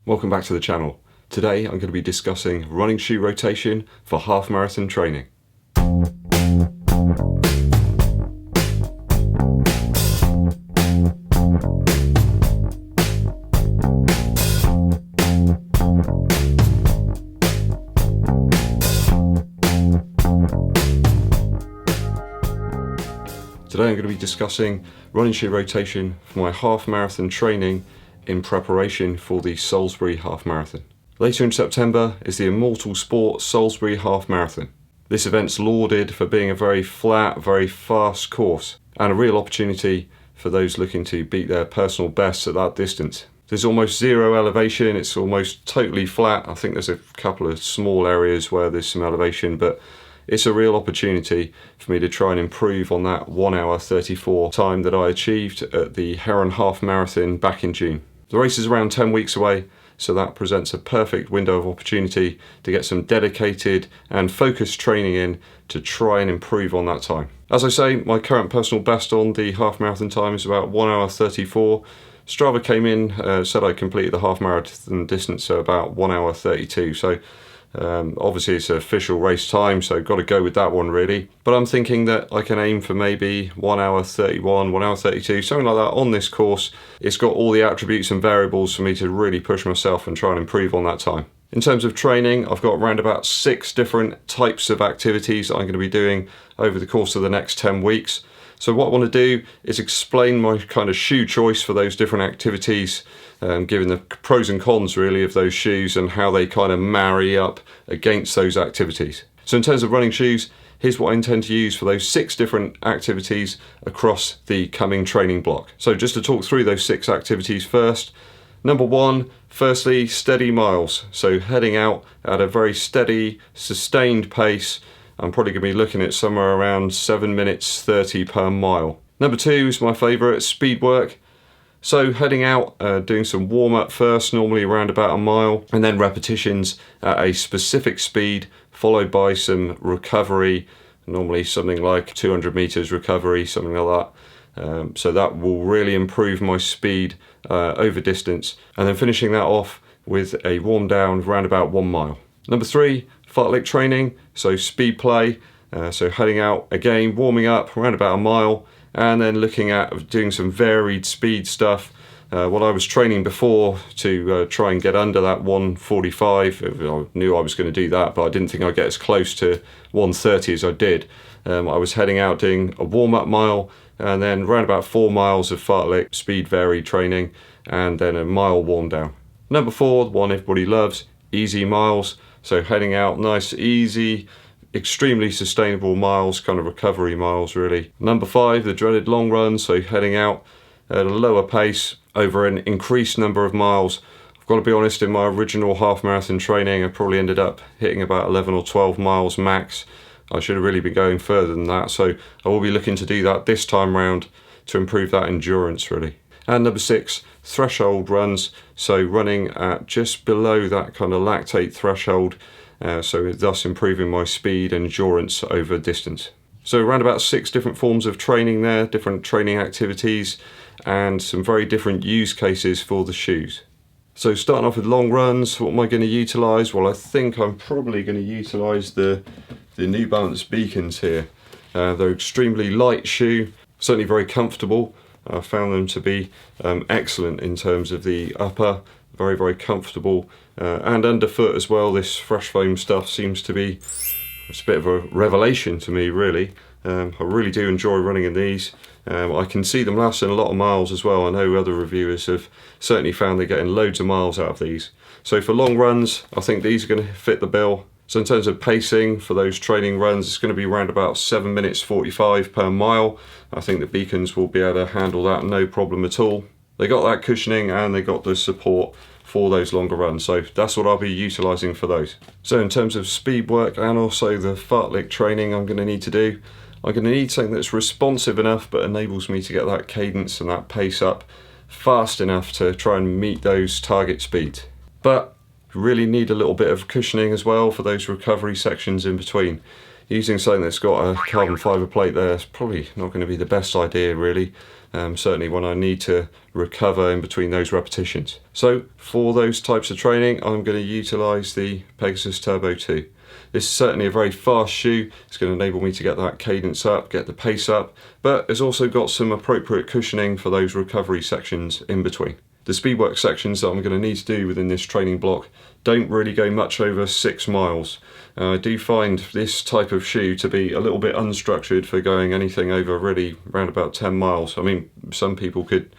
Welcome back to the channel. Today I'm going to be discussing running shoe rotation for half marathon training. Today I'm going to be discussing running shoe rotation for my half marathon training in preparation for the Salisbury Half Marathon. Later in September is the immortal sport Salisbury Half Marathon. This event's lauded for being a very flat, very fast course and a real opportunity for those looking to beat their personal bests at that distance. There's almost zero elevation, it's almost totally flat. I think there's a couple of small areas where there's some elevation, but it's a real opportunity for me to try and improve on that 1 hour 34 time that I achieved at the Heron Half Marathon back in June. The race is around 10 weeks away, so that presents a perfect window of opportunity to get some dedicated and focused training in to try and improve on that time. As I say, my current personal best on the half marathon time is about 1 hour 34. Strava came in, said I completed the half marathon distance at about 1 hour 32, so obviously it's an official race time, so got to go with that one really. But I'm thinking that I can aim for maybe 1 hour 31, 1 hour 32, something like that on this course. It's got all the attributes and variables for me to really push myself and try and improve on that time. In terms of training, I've got around about 6 different types of activities that I'm going to be doing over the course of the next 10 weeks. So what I want to do is explain my kind of shoe choice for those different activities, given the pros and cons really of those shoes and how they kind of marry up against those activities. So in terms of running shoes, here's what I intend to use for those 6 different activities across the coming training block. So just to talk through those 6 activities first. Number 1, firstly, steady miles. So heading out at a very steady, sustained pace. I'm probably going to be looking at somewhere around 7 minutes 30 per mile. Number 2 is my favourite, speed work. So heading out, doing some warm up first, normally around about a mile, and then repetitions at a specific speed, followed by some recovery, normally something like 200 meters recovery, something like that. So that will really improve my speed over distance, and then finishing that off with a warm down around about 1 mile. Number 3, fartlek training, so speed play, so heading out again, warming up around about a mile, and then looking at doing some varied speed stuff. What I was training before to try and get under that 145, I knew I was going to do that, but I didn't think I'd get as close to 130 as I did. I was heading out doing a warm-up mile, and then around about 4 miles of fartlek speed varied training, and then a mile warm down. Number 4, the one everybody loves, easy miles. So heading out nice, easy, extremely sustainable miles, kind of recovery miles really. Number 5, the dreaded long run, so heading out at a lower pace over an increased number of miles. I've got to be honest, in my original half marathon training I probably ended up hitting about 11 or 12 miles max. I should have really been going further than that, so I will be looking to do that this time round to improve that endurance really. And number 6, threshold runs, so running at just below that kind of lactate threshold, so thus improving my speed and endurance over distance. So around about 6 different forms of training there, different training activities, and some very different use cases for the shoes. So starting off with long runs, what am I going to utilise? Well, I think I'm probably going to utilise the New Balance Beacons here. They're extremely light shoe, certainly very comfortable. I found them to be excellent in terms of the upper, very, very comfortable, and underfoot as well. This fresh foam stuff seems to be, it's a bit of a revelation to me really. I really do enjoy running in these. I can see them lasting a lot of miles as well. I know other reviewers have certainly found they're getting loads of miles out of these. So for long runs, I think these are going to fit the bill. So in terms of pacing for those training runs, it's going to be around about 7 minutes 45 per mile. I think the Beacons will be able to handle that no problem at all. They got that cushioning and they got the support for those longer runs, so that's what I'll be utilising for those. So in terms of speed work and also the fartlek training I'm going to need to do, I'm going to need something that's responsive enough but enables me to get that cadence and that pace up fast enough to try and meet those target speeds. But really need a little bit of cushioning as well for those recovery sections in between. Using something that's got a carbon fibre plate there is probably not going to be the best idea really. certainly when I need to recover in between those repetitions. So for those types of training, I'm going to utilise the Pegasus Turbo 2. This is certainly a very fast shoe. It's going to enable me to get that cadence up, get the pace up, but it's also got some appropriate cushioning for those recovery sections in between. The speedwork sections that I'm going to need to do within this training block don't really go much over 6 miles. I do find this type of shoe to be a little bit unstructured for going anything over really around about 10 miles. I mean, some people could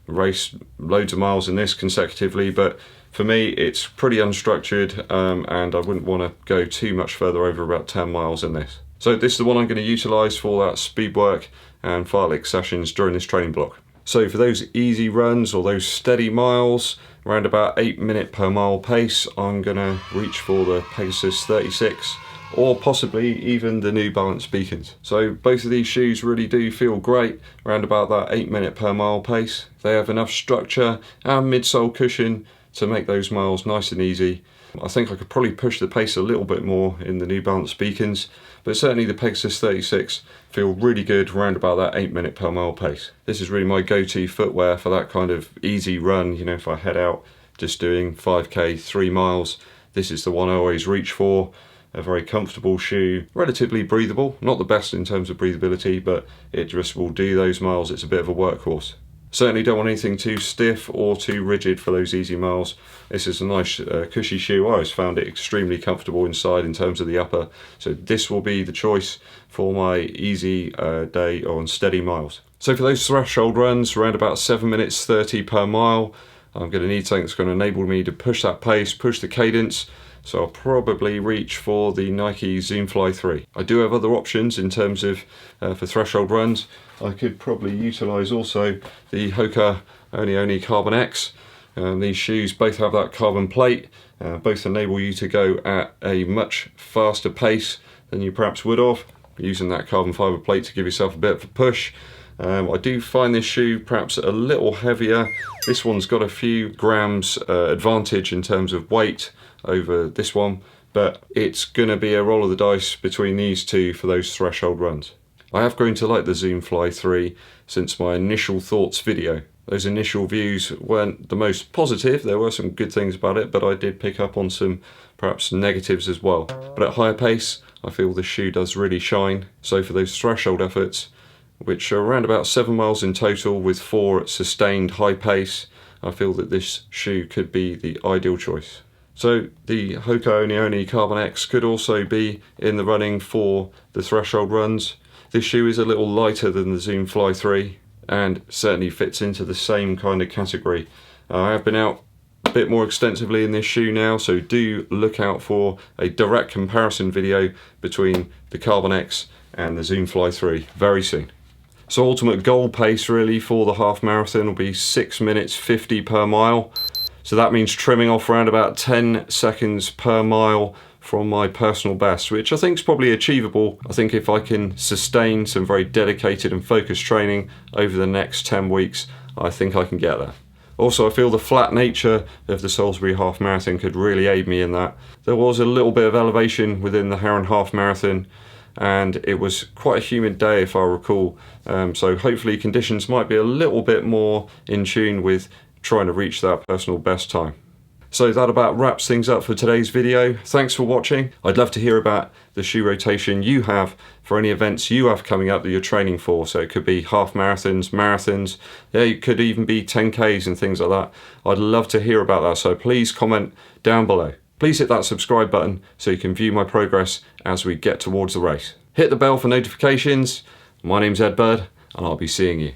race loads of miles in this consecutively, but for me it's pretty unstructured, and I wouldn't want to go too much further over about 10 miles in this. So this is the one I'm going to utilise for that speedwork and fartlek sessions during this training block. So for those easy runs or those steady miles, around about 8 minute per mile pace, I'm going to reach for the Pegasus 36 or possibly even the New Balance Beacons. So both of these shoes really do feel great around about that 8 minute per mile pace. They have enough structure and midsole cushion to make those miles nice and easy. I think I could probably push the pace a little bit more in the New Balance Beacons, but certainly the Pegasus 36 feel really good around about that 8 minute per mile pace. This is really my go-to footwear for that kind of easy run. You know, if I head out just doing 5k, 3 miles, this is the one I always reach for. A very comfortable shoe, relatively breathable, not the best in terms of breathability, but it just will do those miles. It's a bit of a workhorse. Certainly don't want anything too stiff or too rigid for those easy miles. This is a nice cushy shoe. I always found it extremely comfortable inside in terms of the upper, so this will be the choice for my easy day on steady miles. So for those threshold runs, around about 7 minutes 30 per mile, I'm going to need something that's going to enable me to push that pace, push the cadence. So I'll probably reach for the Nike Zoom Fly 3. I do have other options in terms of for threshold runs. I could probably utilise also the Hoka Oni Carbon X. These shoes both have that carbon plate, both enable you to go at a much faster pace than you perhaps would have, using that carbon fibre plate to give yourself a bit of a push. I do find this shoe perhaps a little heavier. This one's got a few grams advantage in terms of weight over this one, but it's going to be a roll of the dice between these two for those threshold runs. I have grown to like the Zoom Fly 3 since my initial thoughts video. Those initial views weren't the most positive. There were some good things about it, but I did pick up on some perhaps negatives as well. But at higher pace, I feel the shoe does really shine. So for those threshold efforts, which are around about 7 miles in total with 4 at sustained high pace, I feel that this shoe could be the ideal choice. So the Hoka Oni Carbon X could also be in the running for the threshold runs. This shoe is a little lighter than the Zoom Fly 3 and certainly fits into the same kind of category. I have been out a bit more extensively in this shoe now, so do look out for a direct comparison video between the Carbon X and the Zoom Fly 3 very soon. So ultimate goal pace really for the half marathon will be 6 minutes 50 per mile. So that means trimming off around about 10 seconds per mile from my personal best, which I think is probably achievable. I think if I can sustain some very dedicated and focused training over the next 10 weeks, I think I can get there. Also, I feel the flat nature of the Salisbury Half Marathon could really aid me in that. There was a little bit of elevation within the Heron Half Marathon, and it was quite a humid day if I recall. So hopefully conditions might be a little bit more in tune with trying to reach that personal best time. So that about wraps things up for today's video. Thanks for watching. I'd love to hear about the shoe rotation you have for any events you have coming up that you're training for. So it could be half marathons, marathons, yeah, it could even be 10Ks and things like that. I'd love to hear about that, so please comment down below. Please hit that subscribe button so you can view my progress as we get towards the race. Hit the bell for notifications. My name's EDDBUD, and I'll be seeing you.